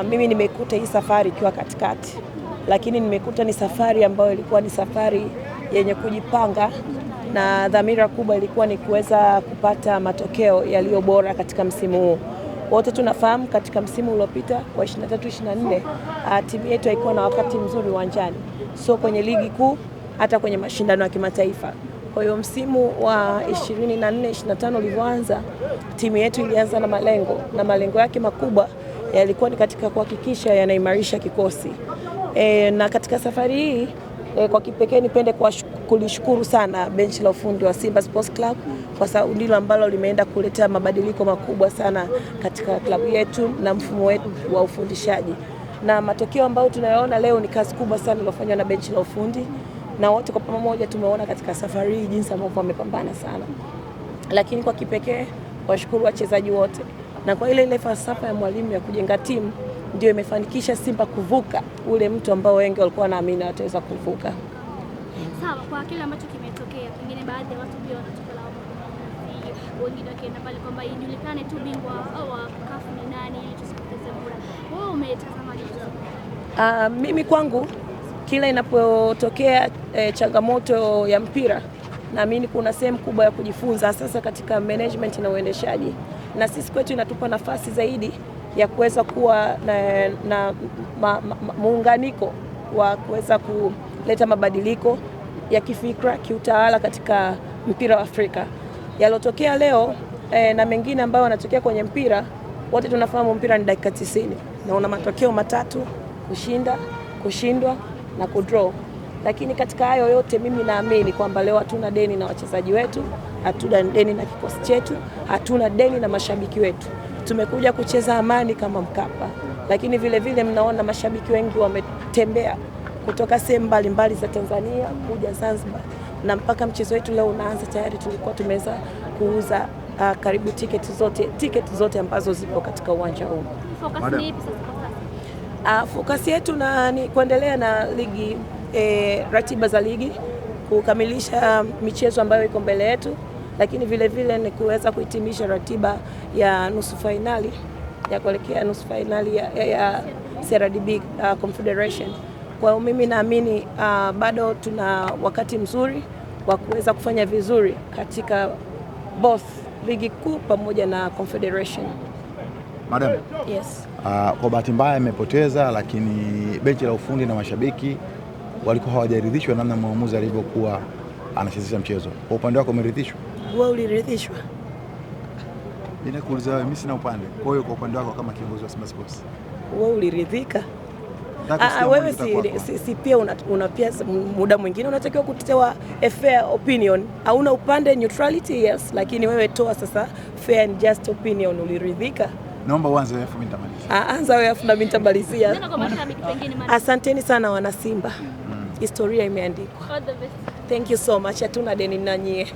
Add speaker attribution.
Speaker 1: Mimi nimekuta hii safari ikiwa katikati, lakini nimekuta ni safari ambayo ilikuwa ni safari yenye kujipanga na dhamira kubwa ilikuwa ni kuweza kupata matokeo yaliyo bora katika msimu huu. Wote tunafahamu katika msimu uliopita wa 23-24 timu yetu haikuwa na wakati mzuri uwanjani, so kwenye ligi kuu hata kwenye mashindano ya kimataifa. Kwa hiyo msimu wa 24-25 ulivyoanza, timu yetu ilianza na malengo yake makubwa yalikuwa ni katika kuhakikisha yanaimarisha kikosi. Na katika safari hii kwa kipekee nipende kulishukuru sana benchi la ufundi wa Simba Sports Club kwa sababu ndilo ambalo limeenda kuleta mabadiliko makubwa sana katika klabu yetu na mfumo wetu wa ufundishaji. Na matokeo ambayo tunayaona leo ni kazi kubwa sana iliyofanywa na benchi la ufundi, na wote kwa pamoja tumeona katika safari hii jinsi ambavyo wamepambana sana. Lakini kwa kipekee washukuru wachezaji wote, na kwa ile falsafa ya mwalimu ya kujenga timu ndio imefanikisha Simba kuvuka ule mtu ambao wengi walikuwa wanaamini wataweza kuvuka.
Speaker 2: Sawa, kwa kile ambacho kimetokea, pengine baadhi ya watu pia wanachukua wengine wakienda pale kwamba ijulikane tu bingwa au CAF ni nani ili tusipoteze muda. Wewe umetazamaje?
Speaker 1: Mimi kwangu kila inapotokea changamoto ya mpira, naamini kuna sehemu kubwa ya kujifunza sasa katika management na uendeshaji, na sisi kwetu inatupa nafasi zaidi ya kuweza kuwa na muunganiko wa kuweza kuleta mabadiliko ya kifikra, kiutawala katika mpira wa Afrika. Yalotokea leo na mengine ambayo yanatokea kwenye mpira, wote tunafahamu mpira ni dakika 90 na una matokeo matatu: kushinda, kushindwa na kudraw. Lakini katika hayo yote mimi naamini kwamba leo hatuna deni na wachezaji wetu, hatuna deni na kikosi chetu, hatuna deni na mashabiki wetu. Tumekuja kucheza amani kama Mkapa, lakini vile vile mnaona mashabiki wengi wametembea kutoka sehemu mbalimbali za Tanzania kuja Zanzibar, na mpaka mchezo wetu leo unaanza tayari tulikuwa tumeweza kuuza karibu tiketi zote ambazo zipo katika uwanja huu.
Speaker 2: Focus ni ipi sasa?
Speaker 1: Focus yetu ni kuendelea na ligi, ratiba za ligi, kukamilisha michezo ambayo iko mbele yetu, lakini vile vile ni kuweza kuhitimisha ratiba ya nusu finali ya kuelekea nusu finali ya CRDB Confederation. Kwa hiyo mimi naamini bado tuna wakati mzuri wa kuweza kufanya vizuri katika both ligi kuu pamoja na Confederation.
Speaker 3: Madam,
Speaker 1: yes.
Speaker 3: Kwa bahati mbaya imepoteza, lakini benchi la ufundi na mashabiki walikuwa hawajaridhishwa namna mwamuzi alivyokuwa anachezesha mchezo. Kwa upande wako umeridhishwa?
Speaker 1: Wewe uliridhishwa?
Speaker 3: Ninakuuliza wewe, mimi sina upande. Kwa hiyo kwa upande wako kama kiongozi wa Simba Sports,
Speaker 1: wewe uliridhika? Wewe si pia una pia muda mwingine unatakiwa kutetea a fair opinion. Hauna upande, neutrality yes, lakini wewe toa sasa fair and just opinion. Uliridhika?
Speaker 3: Naomba uanze wewe, mimi nitamalizia.
Speaker 1: Anza wewe afu na mimi nitamalizia. Asanteni sana wana Simba. Historia imeandikwa.
Speaker 2: All the best.
Speaker 1: Thank you so much. Hatuna deni na nyie.